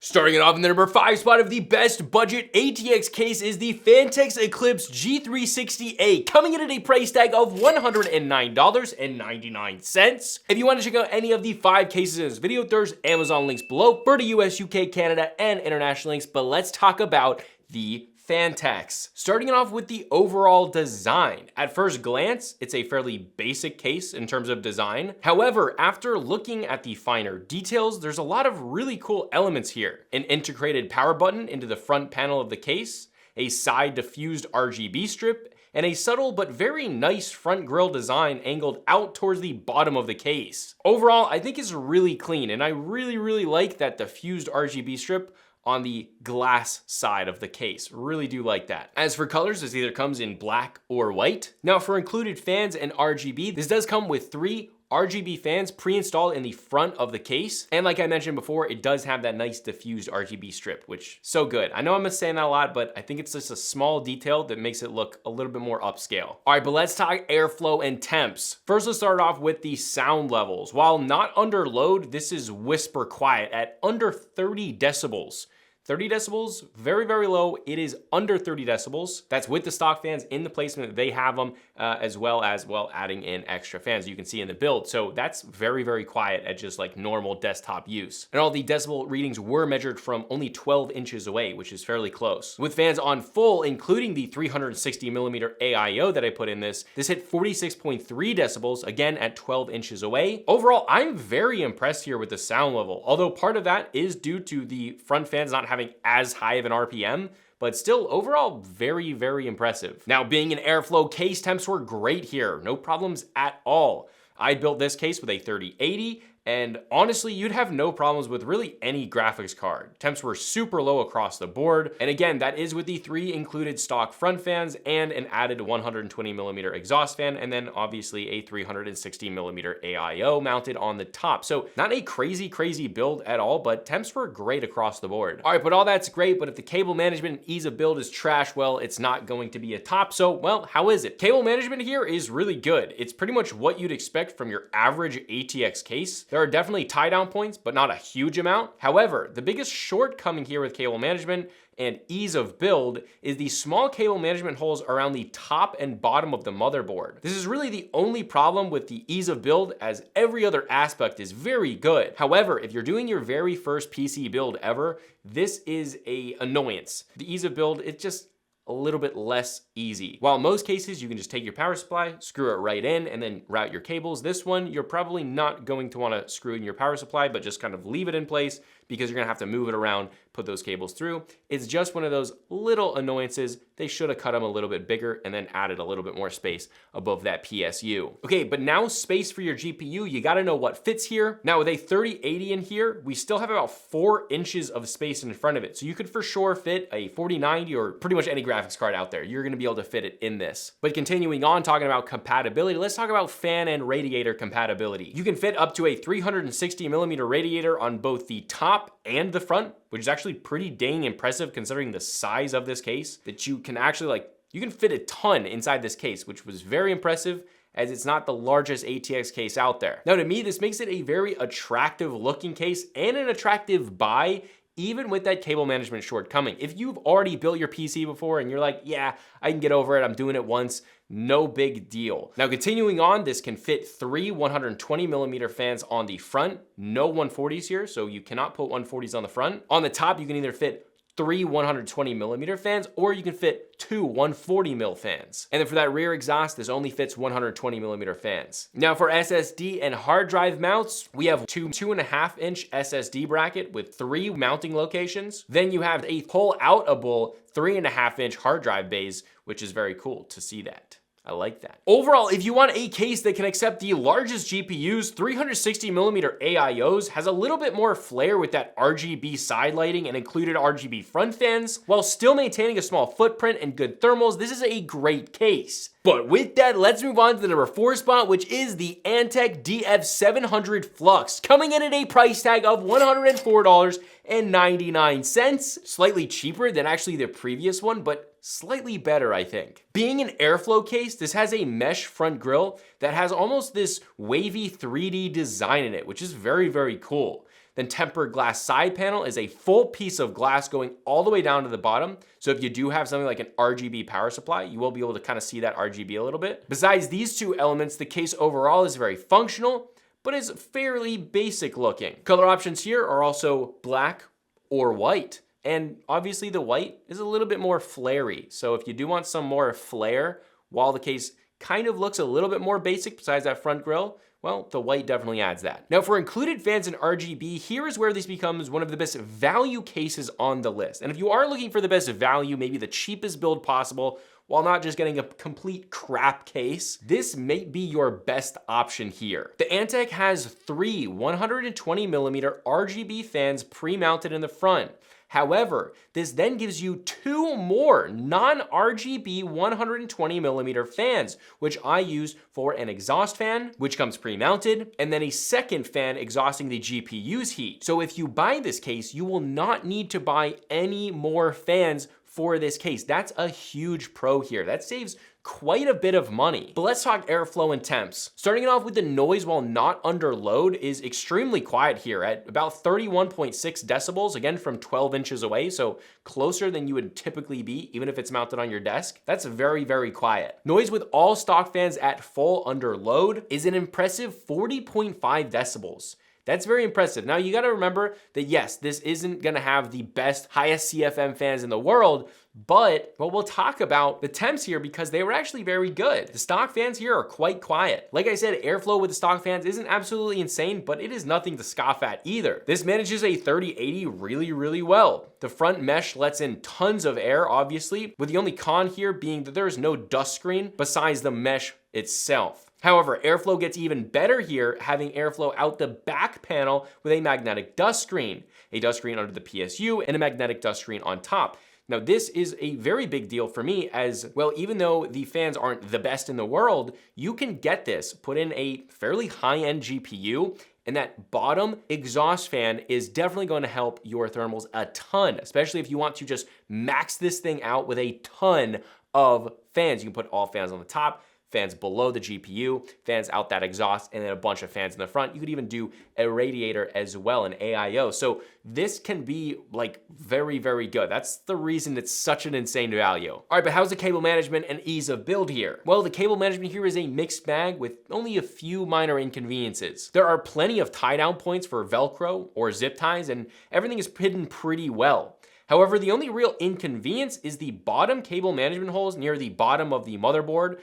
Starting it off in the number 5 spot of the best budget ATX case is the Phanteks Eclipse G360A, coming in at a price tag of $109.99. If you want to check out any of the 5 cases in this video, there's Amazon links below for the US, UK, Canada, and international links, but let's talk about the Phanteks. Starting it off with the overall design. At first glance, it's a fairly basic case in terms of design. However, after looking at the finer details, there's a lot of really cool elements here. An integrated power button into the front panel of the case, a side diffused RGB strip, and a subtle but very nice front grille design angled out towards the bottom of the case. Overall, I think it's really clean, and I really like that diffused RGB strip on the glass side of the case. Really do like that. As for colors, this either comes in black or white. Now for included fans and RGB, this does come with 3 RGB fans pre-installed in the front of the case. And like I mentioned before, it does have that nice diffused RGB strip, which so good. I know I'm saying that a lot, but I think it's just a small detail that makes it look a little bit more upscale. All right, but let's talk airflow and temps. First, let's start off with the sound levels. While not under load, this is whisper quiet at under 30 decibels. 30 decibels, very low. It is under 30 decibels. That's with the stock fans in the placement that they have them, as well as, adding in extra fans you can see in the build. So that's very quiet at just like normal desktop use. And all the decibel readings were measured from only 12 inches away, which is fairly close. With fans on full, including the 360mm AIO that I put in this hit 46.3 decibels, again at 12 inches away. Overall, I'm very impressed here with the sound level, although part of that is due to the front fans not having as high of an RPM, but still overall very impressive. Now, being an airflow case, temps were great here. No problems at all. I built this case with a 3080, and honestly, you'd have no problems with really any graphics card. Temps were super low across the board. And again, that is with the 3 included stock front fans and an added 120mm exhaust fan, and then obviously a 360mm AIO mounted on the top. So not a crazy build at all, but temps were great across the board. All right, but all that's great, but if the cable management and ease of build is trash, well, it's not going to be a top. So, well, how is it? Cable management here is really good. It's pretty much what you'd expect from your average ATX case. There are definitely tie down points, but not a huge amount. However, the biggest shortcoming here with cable management and ease of build is the small cable management holes around the top and bottom of the motherboard. This is really the only problem with the ease of build, as every other aspect is very good. However, if you're doing your very first PC build ever, this is an annoyance. The ease of build, it just a little bit less easy. While in most cases, you can just take your power supply, screw it right in, and then route your cables. This one, you're probably not going to want to screw in your power supply, but just kind of leave it in place because you're gonna have to move it around, put those cables through. It's just one of those little annoyances. They should have cut them a little bit bigger and then added a little bit more space above that PSU. Okay, but now space for your GPU, you gotta know what fits here. Now with a 3080 in here, we still have about 4 inches of space in front of it. So you could for sure fit a 4090 or pretty much any graphics card out there. You're gonna be able to fit it in this. But continuing on talking about compatibility, let's talk about fan and radiator compatibility. You can fit up to a 360mm radiator on both the top and the front, which is actually pretty dang impressive considering the size of this case, that you can actually you can fit a ton inside this case, which was very impressive as it's not the largest ATX case out there. Now to me, this makes it a very attractive looking case and an attractive buy, even with that cable management shortcoming. If you've already built your PC before and you're like, yeah, I can get over it, I'm doing it once, no big deal. Now continuing on, this can fit 3 120mm fans on the front, no 140s here, so you cannot put 140s on the front. On the top, you can either fit 3 120mm fans, or you can fit 2 140mm fans. And then for that rear exhaust, this only fits 120mm fans. Now for SSD and hard drive mounts, we have 2.5-inch SSD bracket with 3 mounting locations. Then you have a pull-outable 3.5-inch hard drive bays, which is very cool to see that. I like that. Overall, if you want a case that can accept the largest GPUs, 360mm AIOs has a little bit more flair with that RGB side lighting and included RGB front fans, while still maintaining a small footprint and good thermals. This is a great case. But with that, let's move on to the number 4 spot, which is the Antec DF700 Flux, coming in at a price tag of $104.99. Slightly cheaper than actually the previous one, but slightly better, I think. Being an airflow case, this has a mesh front grille that has almost this wavy 3D design in it, which is very, very cool. Then tempered glass side panel is a full piece of glass going all the way down to the bottom. So if you do have something like an RGB power supply, you will be able to kind of see that RGB a little bit. Besides these two elements, the case overall is very functional, but is fairly basic looking. Color options here are also black or white. And obviously the white is a little bit more flary. So if you do want some more flare, while the case kind of looks a little bit more basic besides that front grille, well, the white definitely adds that. Now for included fans in RGB, here is where this becomes one of the best value cases on the list. And if you are looking for the best value, maybe the cheapest build possible, while not just getting a complete crap case, this may be your best option here. The Antec has 3 120mm RGB fans pre-mounted in the front. However, this then gives you 2 more non-RGB 120mm fans, which I use for an exhaust fan, which comes pre-mounted, and then a second fan exhausting the GPU's heat. So if you buy this case, you will not need to buy any more fans for this case. That's a huge pro here. That saves quite a bit of money. But let's talk airflow and temps. Starting it off with the noise while not under load is extremely quiet here at about 31.6 decibels, again from 12 inches away, so closer than you would typically be, even if it's mounted on your desk. That's very, very quiet. Noise with all stock fans at full under load is an impressive 40.5 decibels. That's very impressive. Now you gotta remember that yes, this isn't gonna have the best, highest CFM fans in the world, but well, we'll talk about the temps here because they were actually very good. The stock fans here are quite quiet. Like I said, airflow with the stock fans isn't absolutely insane, but it is nothing to scoff at either. This manages a 3080 really, really well. The front mesh lets in tons of air, obviously, with the only con here being that there is no dust screen besides the mesh itself. However, airflow gets even better here, having airflow out the back panel with a magnetic dust screen under the PSU, and a magnetic dust screen on top. Now, this is a very big deal for me as, well, even though the fans aren't the best in the world, you can get this, put in a fairly high-end GPU, and that bottom exhaust fan is definitely going to help your thermals a ton, especially if you want to just max this thing out with a ton of fans. You can put all fans on the top, fans below the GPU, fans out that exhaust, and then a bunch of fans in the front. You could even do a radiator as well, an AIO. So this can be like very, very good. That's the reason it's such an insane value. All right, but how's the cable management and ease of build here? Well, the cable management here is a mixed bag with only a few minor inconveniences. There are plenty of tie down points for Velcro or zip ties, and everything is hidden pretty well. However, the only real inconvenience is the bottom cable management holes near the bottom of the motherboard,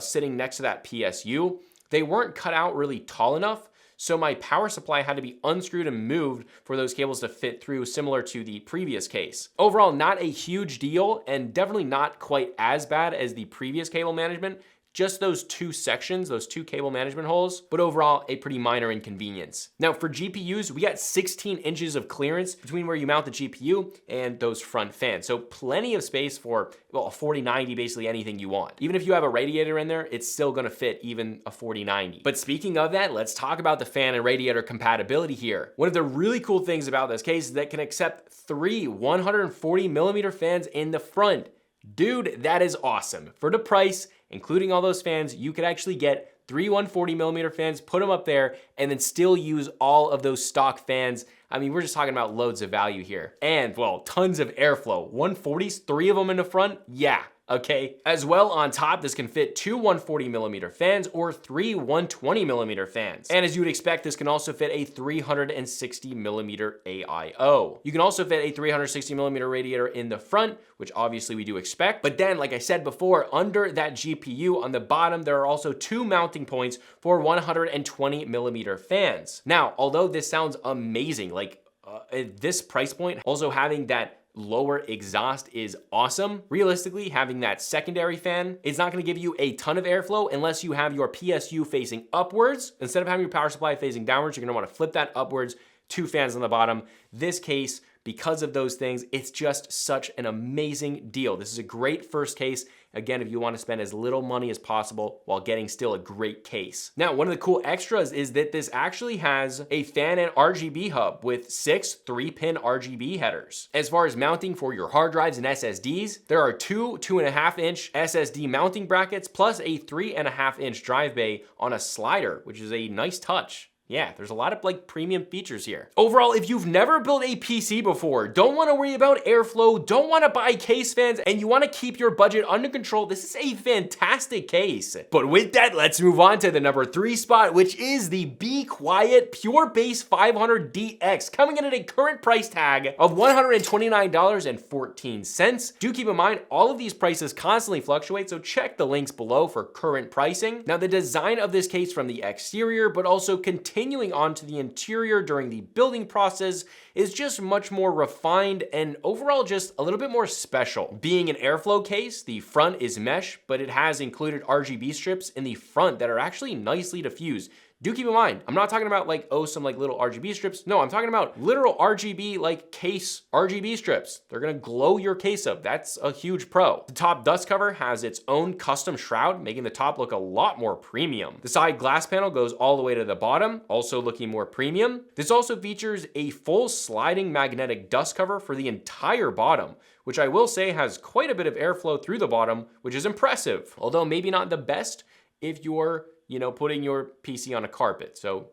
sitting next to that PSU. They weren't cut out really tall enough, so my power supply had to be unscrewed and moved for those cables to fit through, similar to the previous case. Overall, not a huge deal, and definitely not quite as bad as the previous cable management. Just those 2 sections, those 2 cable management holes, but overall a pretty minor inconvenience. Now for GPUs, we got 16 inches of clearance between where you mount the GPU and those front fans. So plenty of space for, well, a 4090, basically anything you want. Even if you have a radiator in there, it's still gonna fit even a 4090. But speaking of that, let's talk about the fan and radiator compatibility here. One of the really cool things about this case is that it can accept 3 140mm fans in the front. Dude, that is awesome. For the price, including all those fans, you could actually get 3 140mm fans, put them up there, and then still use all of those stock fans. I mean, we're just talking about loads of value here. And, well, tons of airflow. 140s, 3 of them in the front? Yeah. Okay. As well, on top, this can fit 2 140mm fans or 3 120mm fans. And as you would expect, this can also fit a 360mm AIO. You can also fit a 360mm radiator in the front, which obviously we do expect. But then, like I said before, under that GPU on the bottom, there are also 2 mounting points for 120mm fans. Now, although this sounds amazing, like at this price point, also having that lower exhaust is awesome. Realistically, having that secondary fan, it's not gonna give you a ton of airflow unless you have your PSU facing upwards. Instead of having your power supply facing downwards, you're gonna wanna flip that upwards, 2 fans on the bottom. This case, because of those things, it's just such an amazing deal. This is a great first case. Again, if you want to spend as little money as possible while getting still a great case. Now, one of the cool extras is that this actually has a fan and RGB hub with 6 3-pin RGB headers. As far as mounting for your hard drives and SSDs, there are 2 2.5-inch SSD mounting brackets plus a 3.5-inch drive bay on a slider, which is a nice touch. Yeah, there's a lot of like premium features here. Overall, if you've never built a PC before, don't want to worry about airflow, don't want to buy case fans, and you want to keep your budget under control, this is a fantastic case. But with that, let's move on to the number 3 spot, which is the Be Quiet Pure Base 500DX, coming in at a current price tag of $129.14. Do keep in mind, all of these prices constantly fluctuate, so check the links below for current pricing. Now, the design of this case from the exterior, but also continuing on to the interior during the building process, is just much more refined and overall just a little bit more special. Being an airflow case, the front is mesh, but it has included RGB strips in the front that are actually nicely diffused. Do keep in mind, I'm not talking about like, oh, some like little RGB strips. No, I'm talking about literal RGB, like case RGB strips. They're gonna glow your case up. That's a huge pro. The top dust cover has its own custom shroud, making the top look a lot more premium. The side glass panel goes all the way to the bottom, also looking more premium. This also features a full sliding magnetic dust cover for the entire bottom, which I will say has quite a bit of airflow through the bottom, which is impressive. Although maybe not the best if you're putting your PC on a carpet. So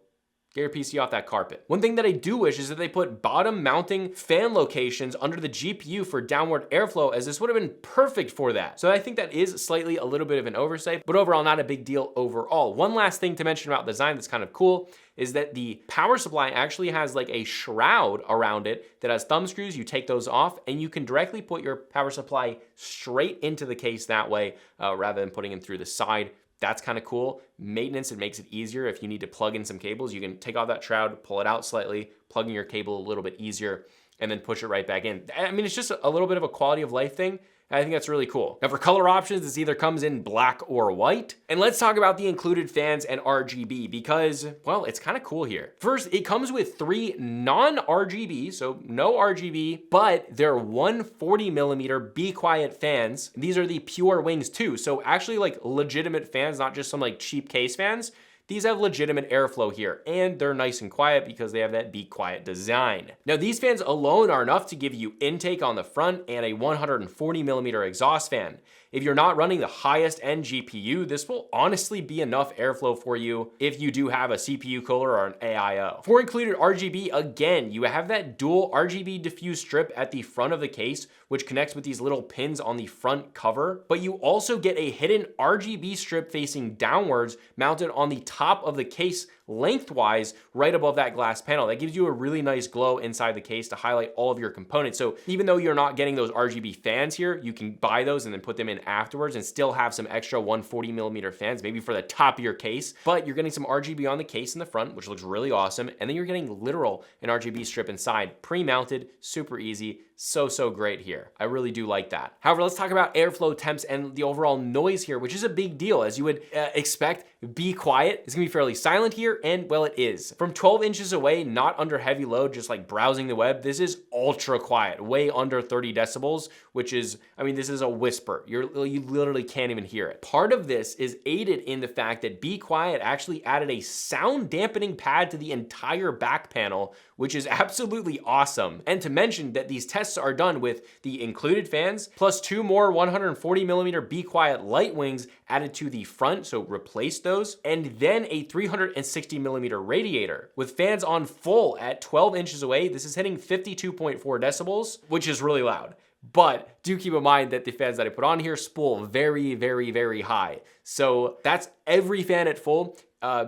get your PC off that carpet. One thing that I do wish is that they put bottom mounting fan locations under the GPU for downward airflow, as this would have been perfect for that. So I think that is slightly a little bit of an oversight, but overall not a big deal overall. One last thing to mention about design that's kind of cool is that the power supply actually has like a shroud around it that has thumb screws. You take those off and you can directly put your power supply straight into the case that way, rather than putting it through the side. That's kind of cool. Maintenance, it makes it easier. If you need to plug in some cables, you can take off that shroud, pull it out slightly, plug in your cable a little bit easier, and then push it right back in. I mean, it's just a little bit of a quality of life thing. I think that's really cool. Now for color options, this either comes in black or white. And let's talk about the included fans and RGB because, well, it's kind of cool here. First, it comes with 3 non-RGB, so no RGB, but they're 140mm Be Quiet fans. These are the Pure Wings too. So actually like legitimate fans, not just some like cheap case fans. These have legitimate airflow here, and they're nice and quiet because they have that Be Quiet design. Now, these fans alone are enough to give you intake on the front and a 140mm exhaust fan. If you're not running the highest end GPU, this will honestly be enough airflow for you if you do have a CPU cooler or an AIO. For included RGB, again, you have that dual RGB diffuse strip at the front of the case, which connects with these little pins on the front cover, but you also get a hidden RGB strip facing downwards mounted on the top of the case lengthwise right above that glass panel. That gives you a really nice glow inside the case to highlight all of your components. So even though you're not getting those RGB fans here, you can buy those and then put them in afterwards and still have some extra 140mm fans, maybe for the top of your case, but you're getting some RGB on the case in the front, which looks really awesome. And then you're getting literal an RGB strip inside, pre-mounted, super easy. So great here. I really do like that. However, let's talk about airflow temps and the overall noise here, which is a big deal. As you would expect, Be Quiet is gonna be fairly silent here, and well, it is. From 12 inches away, not under heavy load, just like browsing the web, this is ultra quiet, way under 30 decibels, which is, I mean, this is a whisper. You literally can't even hear it. Part of this is aided in the fact that Be Quiet actually added a sound dampening pad to the entire back panel, which is absolutely awesome. And to mention that these tests are done with the included fans, plus 2 more 140mm Be Quiet light wings added to the front, so replace those, and then a 360mm radiator. With fans on full at 12 inches away, this is hitting 52.4 decibels, which is really loud. But do keep in mind that the fans that I put on here spool very high. So that's every fan at full.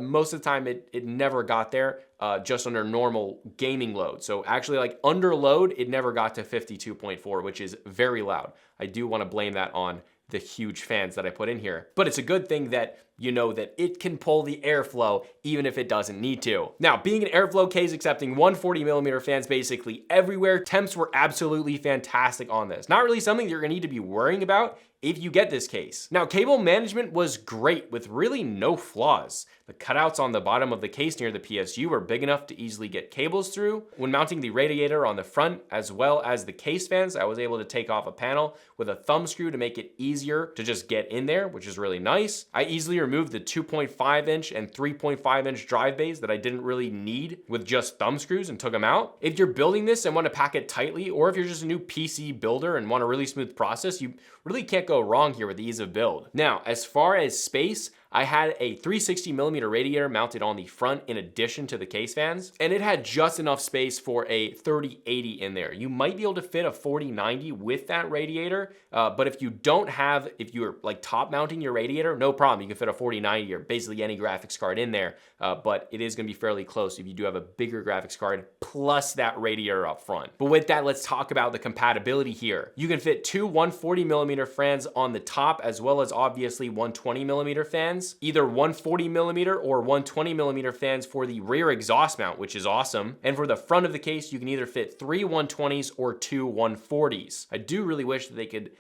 Most of the time it never got there, just under normal gaming load. So actually like under load, it never got to 52.4, which is very loud. I do want to blame that on the huge fans that I put in here. But it's a good thing that you know that it can pull the airflow even if it doesn't need to. Now, being an airflow case accepting 140mm fans basically everywhere, temps were absolutely fantastic on this. Not really something you're gonna need to be worrying about if you get this case. Now, cable management was great with really no flaws. The cutouts on the bottom of the case near the PSU were big enough to easily get cables through. When mounting the radiator on the front, as well as the case fans, I was able to take off a panel with a thumb screw to make it easier to just get in there, which is really nice. I easily removed the 2.5-inch and 3.5-inch drive bays that I didn't really need with just thumb screws and took them out. If you're building this and want to pack it tightly, or if you're just a new PC builder and want a really smooth process, you really can't go wrong here with the ease of build. Now, as far as space, I had a 360mm radiator mounted on the front in addition to the case fans, and it had just enough space for a 3080 in there. You might be able to fit a 4090 with that radiator, but if you're like top mounting your radiator, no problem. You can fit a 4090 or basically any graphics card in there, but it is gonna be fairly close if you do have a bigger graphics card plus that radiator up front. But with that, let's talk about the compatibility here. You can fit two 140mm fans on the top, as well as obviously 120mm fans, either 140mm or 120mm fans for the rear exhaust mount, which is awesome. And for the front of the case, you can either fit three 120s or two 140s. I do really wish that they could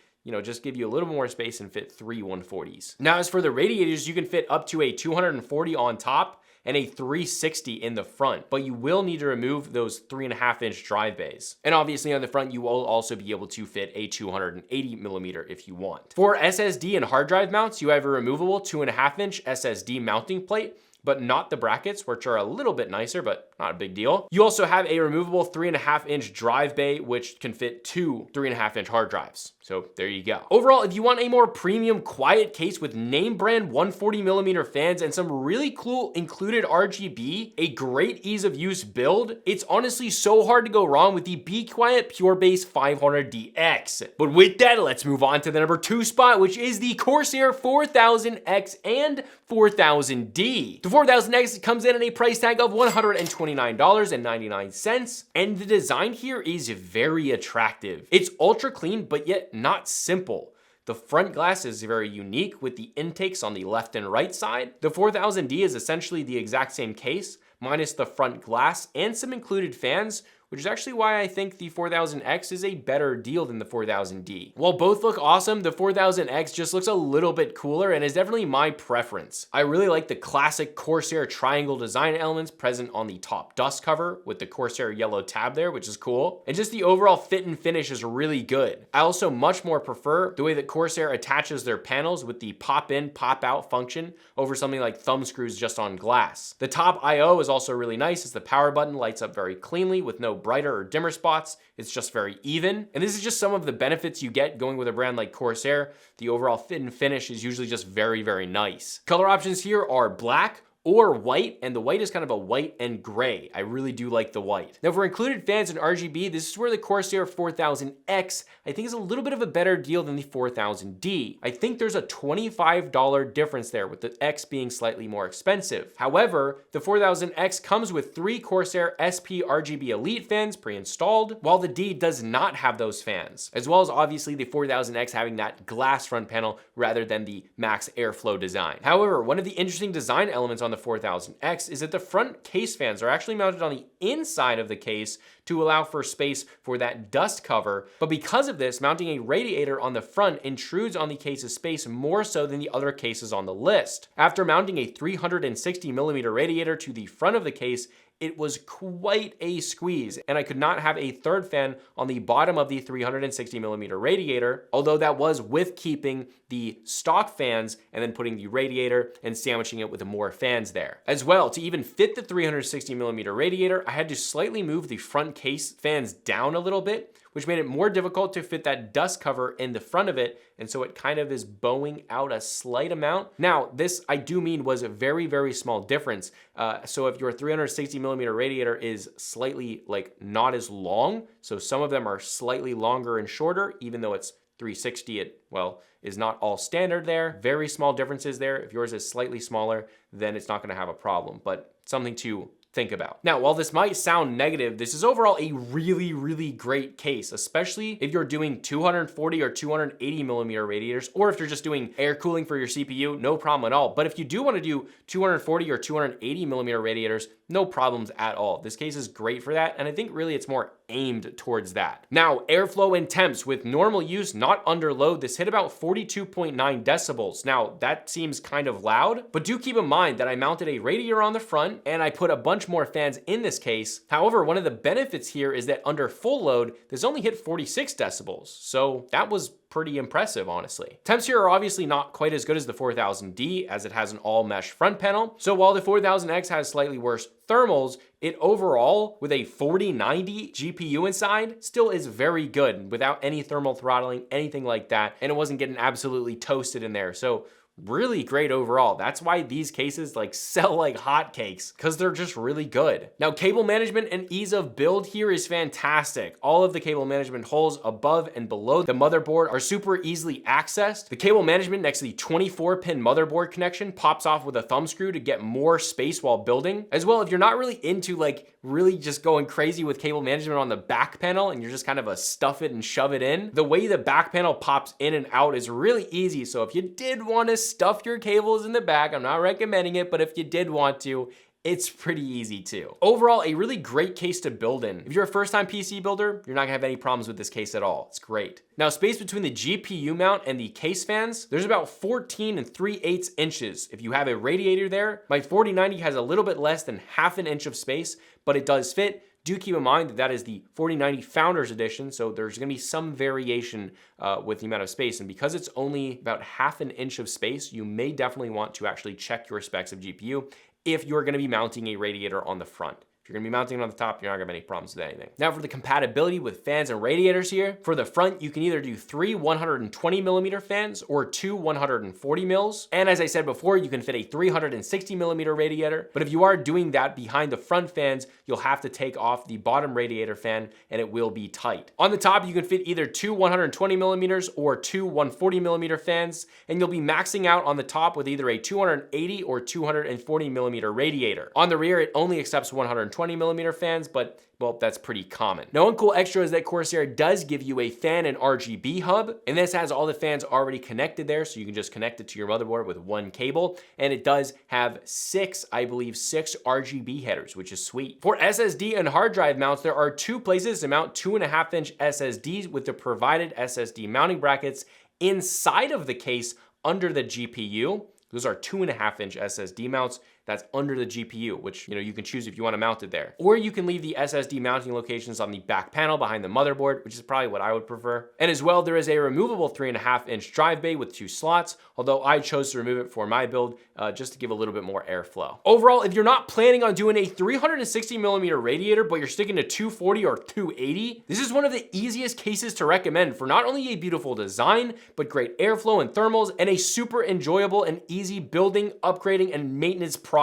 just give you a little more space and fit three 140s. Now, as for the radiators, you can fit up to a 240 on top and a 360 in the front, but you will need to remove those 3.5-inch drive bays. And obviously on the front, you will also be able to fit a 280mm if you want. For SSD and hard drive mounts, you have a removable 2.5-inch SSD mounting plate, but not the brackets, which are a little bit nicer, but not a big deal. You also have a removable 3.5-inch drive bay, which can fit two 3.5-inch hard drives. So there you go. Overall, if you want a more premium quiet case with name brand 140mm fans and some really cool included RGB, a great ease of use build, it's honestly so hard to go wrong with the Be Quiet Pure Base 500DX. But with that, let's move on to the number 2 spot, which is the Corsair 4000X and 4000D. The 4000X comes in at a price tag of $129.99, and the design here is very attractive. It's ultra clean, but yet not simple. The front glass is very unique with the intakes on the left and right side. The 4000D is essentially the exact same case, minus the front glass and some included fans, which is actually why I think the 4000X is a better deal than the 4000D. While both look awesome, the 4000X just looks a little bit cooler and is definitely my preference. I really like the classic Corsair triangle design elements present on the top dust cover with the Corsair yellow tab there, which is cool. And just the overall fit and finish is really good. I also much more prefer the way that Corsair attaches their panels with the pop in, pop out function over something like thumb screws just on glass. The top IO is also really nice as the power button lights up very cleanly with no brighter or dimmer spots. It's just very even. And this is just some of the benefits you get going with a brand like Corsair. The overall fit and finish is usually just very, very nice. Color options here are black or white, and the white is kind of a white and gray. I really do like the white. Now for included fans and RGB, this is where the Corsair 4000X I think is a little bit of a better deal than the 4000D. I think there's a $25 difference there, with the X being slightly more expensive. However, the 4000X comes with 3 Corsair SP RGB Elite fans pre-installed, while the D does not have those fans, as well as obviously the 4000X having that glass front panel rather than the max airflow design. However, one of the interesting design elements on the 4000X is that the front case fans are actually mounted on the inside of the case to allow for space for that dust cover. But because of this, mounting a radiator on the front intrudes on the case's space more so than the other cases on the list. After mounting a 360mm radiator to the front of the case, it was quite a squeeze, and I could not have a third fan on the bottom of the 360mm radiator, although that was with keeping the stock fans and then putting the radiator and sandwiching it with more fans there. As well, to even fit the 360mm radiator, I had to slightly move the front case fans down a little bit, which made it more difficult to fit that dust cover in the front of it, and so it kind of is bowing out a slight amount. Now, this I do mean was a very, very small difference. So if your 360mm radiator is slightly not as long, so some of them are slightly longer and shorter, even though it's 360, it, well, is not all standard there. Very small differences there. If yours is slightly smaller, then it's not gonna have a problem, but something to think about. Now, while this might sound negative, this is overall a really, really great case, especially if you're doing 240 or 280mm radiators, or if you're just doing air cooling for your CPU, no problem at all. But if you do want to do 240 or 280mm radiators, no problems at all. This case is great for that, and I think really it's more aimed towards that. Now, airflow and temps with normal use, not under load, this hit about 42.9 decibels. Now, that seems kind of loud, but do keep in mind that I mounted a radiator on the front and I put a bunch more fans in this case. However, one of the benefits here is that under full load, this only hit 46 decibels. So that was pretty impressive, honestly. Temps here are obviously not quite as good as the 4000D, as it has an all mesh front panel. So while the 4000X has slightly worse thermals, it overall, with a 4090 GPU inside, still is very good without any thermal throttling, anything like that. And it wasn't getting absolutely toasted in there. So really great overall. That's why these cases like sell like hotcakes, because they're just really good. Now, cable management and ease of build here is fantastic. All of the cable management holes above and below the motherboard are super easily accessed. The cable management next to the 24-pin motherboard connection pops off with a thumb screw to get more space while building. As well, if you're not really into like really just going crazy with cable management on the back panel and you're just kind of a stuff it and shove it in, the way the back panel pops in and out is really easy. So if you did want to stuff your cables in the back, I'm not recommending it, but if you did want to, it's pretty easy too. Overall, a really great case to build in. If you're a first-time PC builder, you're not gonna have any problems with this case at all. It's great. Now, space between the GPU mount and the case fans, there's about 14 3/8 inches. If you have a radiator there, my 4090 has a little bit less than half an inch of space, but it does fit. Do keep in mind that that is the 4090 Founders Edition, so there's gonna be some variation with the amount of space. And because it's only about half an inch of space, you may definitely want to actually check your specs of GPU if you're gonna be mounting a radiator on the front. If you're gonna be mounting it on the top, you're not gonna have any problems with anything. Now for the compatibility with fans and radiators here, for the front, you can either do 3 120mm fans or 2 140 mils. And as I said before, you can fit a 360mm radiator, but if you are doing that behind the front fans, you'll have to take off the bottom radiator fan and it will be tight. On the top, you can fit either 2 120mm or 2 140mm fans, and you'll be maxing out on the top with either a 280 or 240mm radiator. On the rear, it only accepts 120mm fans, but well, that's pretty common. Now, one cool extra is that Corsair does give you a fan and RGB hub, and this has all the fans already connected there, so you can just connect it to your motherboard with one cable, and it does have six RGB headers, which is sweet. For SSD and hard drive mounts, there are two places to mount 2.5-inch SSDs with the provided SSD mounting brackets inside of the case under the GPU. Those are 2.5-inch SSD mounts. That's under the GPU, which you can choose if you want to mount it there. Or you can leave the SSD mounting locations on the back panel behind the motherboard, which is probably what I would prefer. And as well, there is a removable 3.5-inch drive bay with 2 slots, although I chose to remove it for my build just to give a little bit more airflow. Overall, if you're not planning on doing a 360mm radiator, but you're sticking to 240 or 280, this is one of the easiest cases to recommend for not only a beautiful design, but great airflow and thermals, and a super enjoyable and easy building, upgrading, and maintenance process.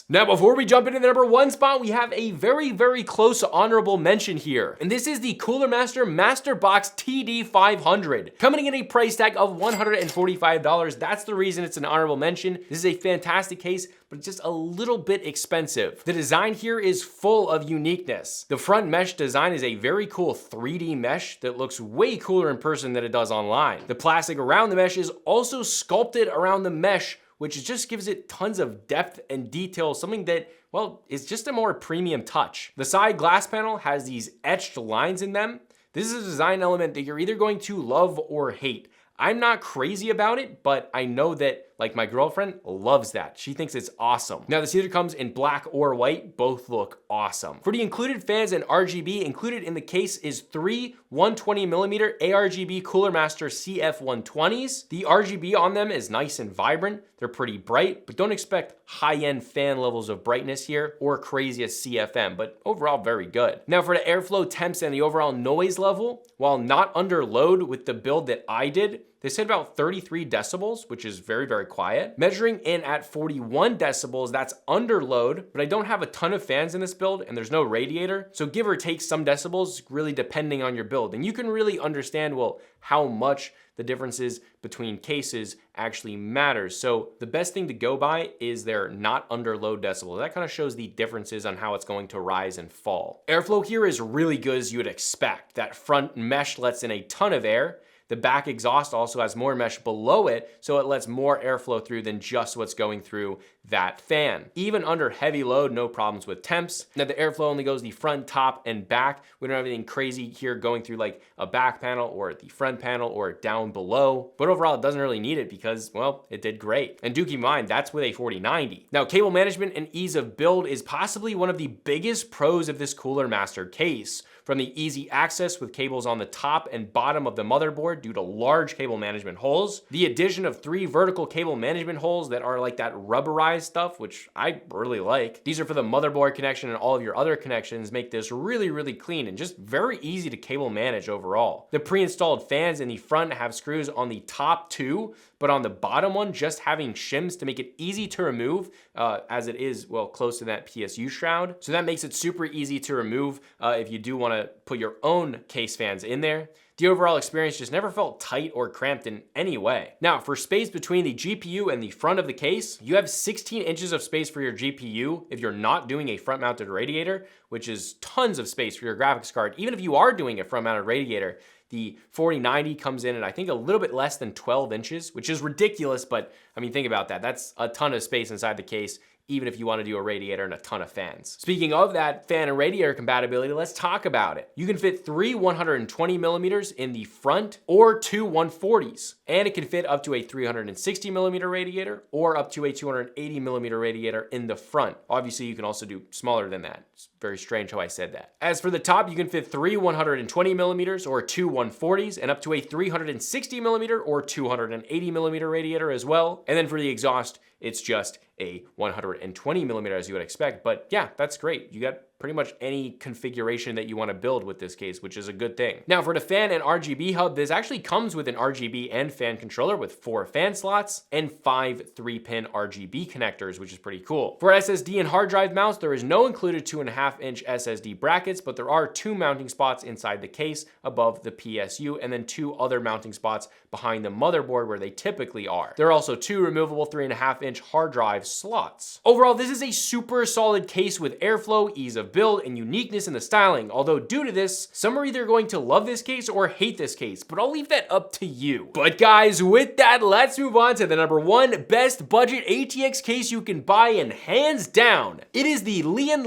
Now, before we jump into the number 1 spot, we have a very, very close honorable mention here. And this is the Cooler Master Master Box TD500, coming in a price tag of $145. That's the reason it's an honorable mention. This is a fantastic case, but just a little bit expensive. The design here is full of uniqueness. The front mesh design is a very cool 3D mesh that looks way cooler in person than it does online. The plastic around the mesh is also sculpted around the mesh, which just gives it tons of depth and detail, something that, well, is just a more premium touch. The side glass panel has these etched lines in them. This is a design element that you're either going to love or hate. I'm not crazy about it, but I know that like my girlfriend loves that. She thinks it's awesome. Now this either comes in black or white, both look awesome. For the included fans and RGB, included in the case is 3 120mm ARGB Cooler Master CF120s. The RGB on them is nice and vibrant. They're pretty bright, but don't expect high-end fan levels of brightness here or craziest CFM, but overall very good. Now for the airflow, temps, and the overall noise level, while not under load with the build that I did, this hit about 33 decibels, which is very, very quiet. Measuring in at 41 decibels, that's under load, but I don't have a ton of fans in this build and there's no radiator. So give or take some decibels, really depending on your build. And you can really understand, well, how much the differences between cases actually matters. So the best thing to go by is their not under load decibels. That kind of shows the differences on how it's going to rise and fall. Airflow here is really good as you would expect. That front mesh lets in a ton of air. The back exhaust also has more mesh below it, so it lets more airflow through than just what's going through that fan. Even under heavy load, no problems with temps. Now the airflow only goes the front, top, and back. We don't have anything crazy here going through like a back panel or the front panel or down below. But overall, it doesn't really need it because, well, it did great. And do keep in mind, that's with a 4090. Now, cable management and ease of build is possibly one of the biggest pros of this Cooler Master case. from the easy access with cables on the top and bottom of the motherboard due to large cable management holes, the addition of 3 vertical cable management holes that are like that rubberized stuff, which I really like. These are for the motherboard connection, and all of your other connections make this really, really clean and just very easy to cable manage overall. The pre-installed fans in the front have screws on the top 2, but on the bottom one, just having shims to make it easy to remove, as it is, well, close to that PSU shroud. So that makes it super easy to remove if you do want to put your own case fans in there. The overall experience just never felt tight or cramped in any way. Now, for space between the GPU and the front of the case, you have 16 inches of space for your GPU if you're not doing a front-mounted radiator, which is tons of space for your graphics card. Even if you are doing a front-mounted radiator, the 4090 comes in at I think a little bit less than 12 inches, which is ridiculous, but I mean, think about that. That's a ton of space inside the case, even if you want to do a radiator and a ton of fans. Speaking of that fan and radiator compatibility, let's talk about it. You can fit 3 120 millimeters in the front or 2 140s, and it can fit up to a 360 millimeter radiator or up to a 280 millimeter radiator in the front. Obviously, you can also do smaller than that. It's very strange how I said that. As for the top, you can fit 3 120 millimeters or 2 140s and up to a 360 millimeter or 280 millimeter radiator as well. And then for the exhaust, it's just a 120 millimeter as you would expect. But yeah, that's great. You got pretty much any configuration that you want to build with this case, which is a good thing. Now for the fan and RGB hub, this actually comes with an RGB and fan controller with 4 fan slots and 5 3-pin RGB connectors, which is pretty cool. For SSD and hard drive mounts, there is no included 2.5-inch SSD brackets, but there are 2 mounting spots inside the case above the PSU and then 2 other mounting spots behind the motherboard where they typically are. There are also 2 removable 3.5-inch hard drive slots. Overall, this is a super solid case with airflow, ease of build, and uniqueness in the styling. Although due to this, some are either going to love this case or hate this case, but I'll leave that up to you. But guys, with that, let's move on to the number 1 best budget ATX case you can buy, and hands down, it is the Lian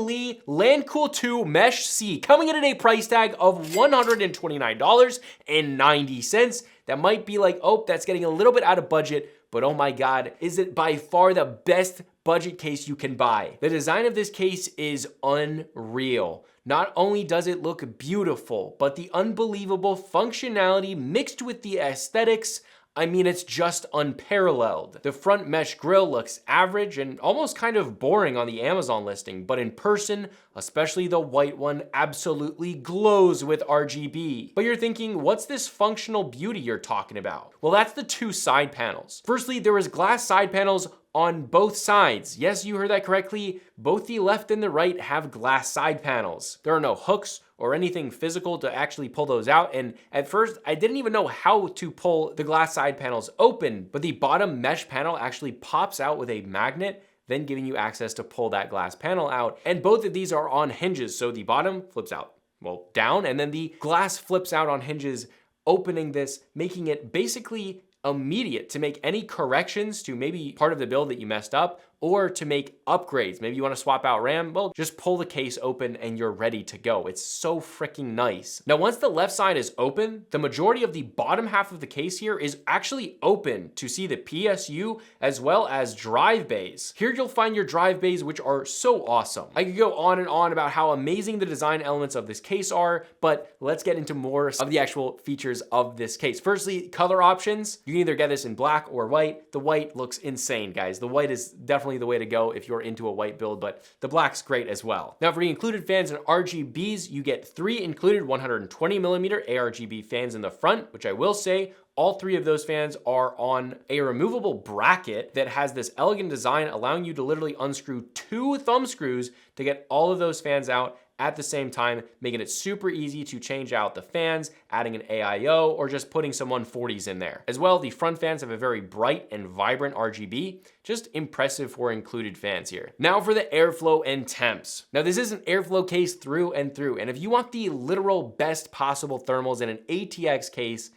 LANCOOL 2 Mesh C, coming in at a price tag of $129.90. That might be like, oh, that's getting a little bit out of budget, but oh my God, is it by far the best budget case you can buy. The design of this case is unreal. Not only does it look beautiful, but the unbelievable functionality mixed with the aesthetics, I mean, it's just unparalleled. The front mesh grille looks average and almost kind of boring on the Amazon listing, but in person, especially the white one, absolutely glows with RGB. But you're thinking, what's this functional beauty you're talking about? Well, that's the 2 side panels. Firstly, there is glass side panels on both sides. Yes, you heard that correctly. Both the left and the right have glass side panels. There are no hooks or anything physical to actually pull those out. And at first, I didn't even know how to pull the glass side panels open, but the bottom mesh panel actually pops out with a magnet, then giving you access to pull that glass panel out. And both of these are on hinges. So the bottom flips out, well, down, and then the glass flips out on hinges, opening this, making it basically immediate to make any corrections to maybe part of the build that you messed up, or to make upgrades. Maybe you want to swap out RAM, well, just pull the case open and you're ready to go. It's so freaking nice. Now, once the left side is open, the majority of the bottom half of the case here is actually open to see the PSU as well as drive bays. Here you'll find your drive bays, which are so awesome. I could go on and on about how amazing the design elements of this case are, but let's get into more of the actual features of this case. Firstly, color options. You can either get this in black or white. The white looks insane, guys. The white is definitely the way to go if you're into a white build, but the black's great as well. Now for the included fans and RGBs, you get 3 included 120 millimeter ARGB fans in the front, which I will say, all 3 of those fans are on a removable bracket that has this elegant design, allowing you to literally unscrew 2 thumb screws to get all of those fans out at the same time, making it super easy to change out the fans, adding an AIO, or just putting some 140s in there. As well, the front fans have a very bright and vibrant RGB, just impressive for included fans here. Now for the airflow and temps. Now this is an airflow case through and through, and if you want the literal best possible thermals in an ATX case,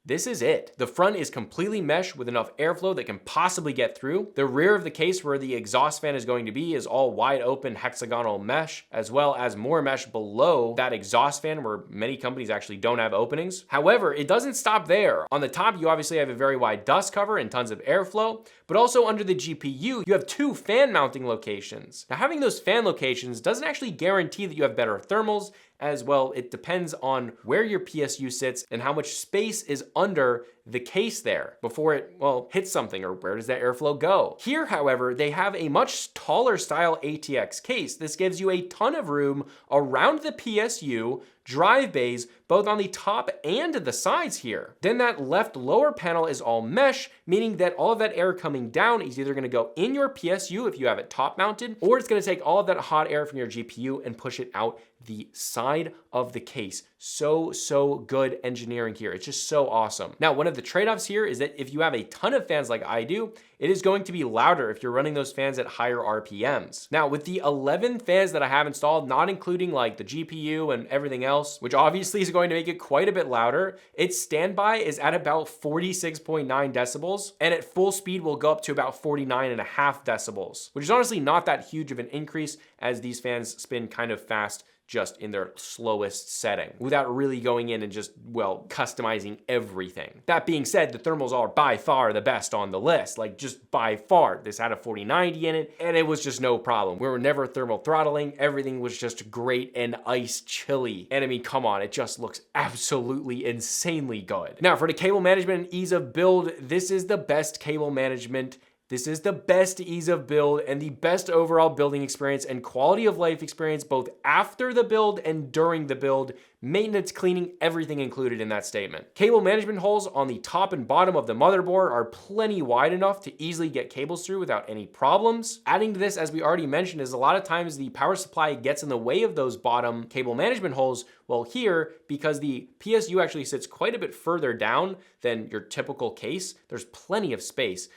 this is it. The front is completely mesh with enough airflow that can possibly get through. The rear of the case where the exhaust fan is going to be is all wide open hexagonal mesh, as well as more mesh below that exhaust fan where many companies actually don't have openings. However, it doesn't stop there. On the top, you obviously have a very wide dust cover and tons of airflow, but also under the GPU, you have 2 fan mounting locations. Now having those fan locations doesn't actually guarantee that you have better thermals, as well. It depends on where your PSU sits and how much space is under the case there before it, well, hits something, or where does that airflow go? Here, however, they have a much taller style ATX case. This gives you a ton of room around the PSU, drive bays, both on the top and the sides here. Then that left lower panel is all mesh, meaning that all of that air coming down is either gonna go in your PSU if you have it top mounted, or it's gonna take all of that hot air from your GPU and push it out the side of the case. So good engineering here. It's just so awesome. Now, one of the trade-offs here is that if you have a ton of fans like I do, it is going to be louder if you're running those fans at higher RPMs. Now, with the 11 fans that I have installed, not including like the GPU and everything else, which obviously is going to make it quite a bit louder, its standby is at about 46.9 decibels, and at full speed will go up to about 49.5 decibels, which is honestly not that huge of an increase, as these fans spin kind of fast just in their slowest setting without really going in and just, well, customizing everything. That being said, the thermals are by far the best on the list, like just by far. This had a 4090 in it and it was just no problem. We were never thermal throttling. Everything was just great and ice chilly. And I mean, come on, it just looks absolutely insanely good. Now for the cable management and ease of build, this is the best cable management. This is the best ease of build and the best overall building experience and quality of life experience, both after the build and during the build. Maintenance, cleaning, everything included in that statement. Cable management holes on the top and bottom of the motherboard are plenty wide enough to easily get cables through without any problems. Adding to this, as we already mentioned, is a lot of times the power supply gets in the way of those bottom cable management holes. Well, here, because the PSU actually sits quite a bit further down than your typical case, there's plenty of space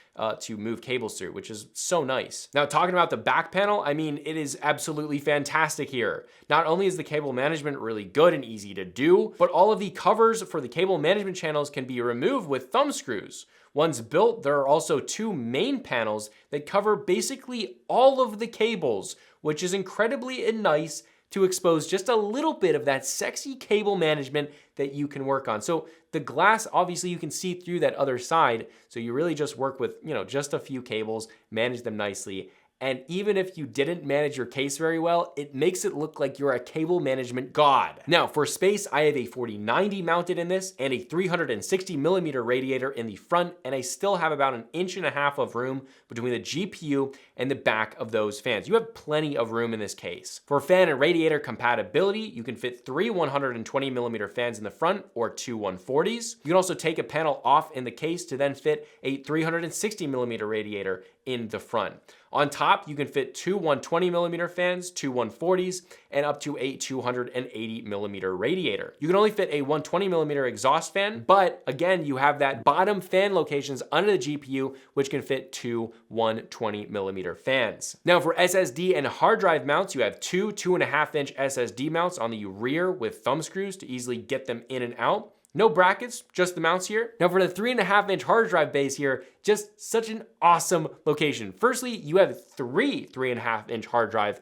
to move cables through, which is so nice. Now, talking about the back panel, I mean, it is absolutely fantastic here. Not only is the cable management really good and easy to do, but all of the covers for the cable management channels can be removed with thumb screws. Once built, there are also two main panels that cover basically all of the cables, which is incredibly nice to expose just a little bit of that sexy cable management that you can work on. So the glass, obviously you can see through that other side, so you really just work with, you know, just a few cables, manage them nicely. And even if you didn't manage your case very well, it makes it look like you're a cable management god. Now for space, I have a 4090 mounted in this and a 360 millimeter radiator in the front, and I still have about 1.5 inches of room between the GPU and the back of those fans. You have plenty of room in this case. For fan and radiator compatibility, you can fit 3 120 millimeter fans in the front or 2 140s. You can also take a panel off in the case to then fit a 360 millimeter radiator in the front. On top, you can fit 2 120 millimeter fans, 2 140s, and up to a 280 millimeter radiator. You can only fit a 120 millimeter exhaust fan, but again, you have that bottom fan locations under the GPU, which can fit 2 120 millimeter fans. Now for SSD and hard drive mounts, you have two 2.5 inch SSD mounts on the rear with thumb screws to easily get them in and out. No brackets, just the mounts here. Now for the 3.5 inch hard drive bays here, just such an awesome location. Firstly, you have three 3.5 inch hard drive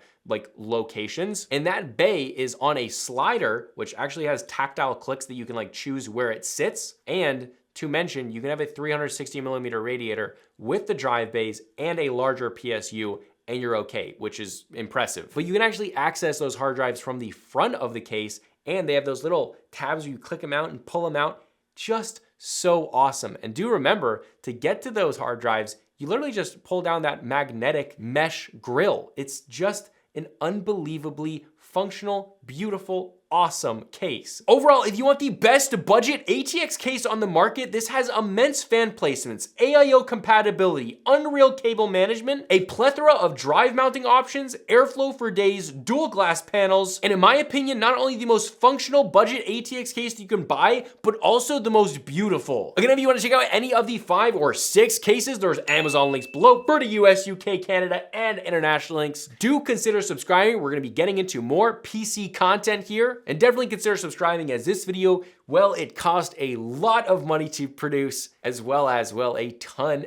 locations, and that bay is on a slider, which actually has tactile clicks that you can choose where it sits. And to mention, you can have a 360 millimeter radiator with the drive bays and a larger PSU, and you're okay, which is impressive. But you can actually access those hard drives from the front of the case, and they have those little tabs where you click them out and pull them out. Just so awesome. And do remember, to get to those hard drives, you literally just pull down that magnetic mesh grill. It's just an unbelievably functional, beautiful, awesome case. Overall, if you want the best budget ATX case on the market, this has immense fan placements, AIO compatibility, Unreal cable management, a plethora of drive mounting options, airflow for days, dual glass panels, and in my opinion, not only the most functional budget ATX case you can buy, but also the most beautiful. Again, if you want to check out any of the 5 or 6 cases, there's Amazon links below for the US, UK, Canada, and international links. Do consider subscribing. We're going to be getting into more PC content here. And definitely consider subscribing, as this video, well, it cost a lot of money to produce, as well as, well, a ton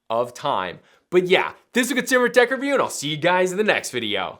of time. But yeah, this is a Consumer Tech Review, and I'll see you guys in the next video.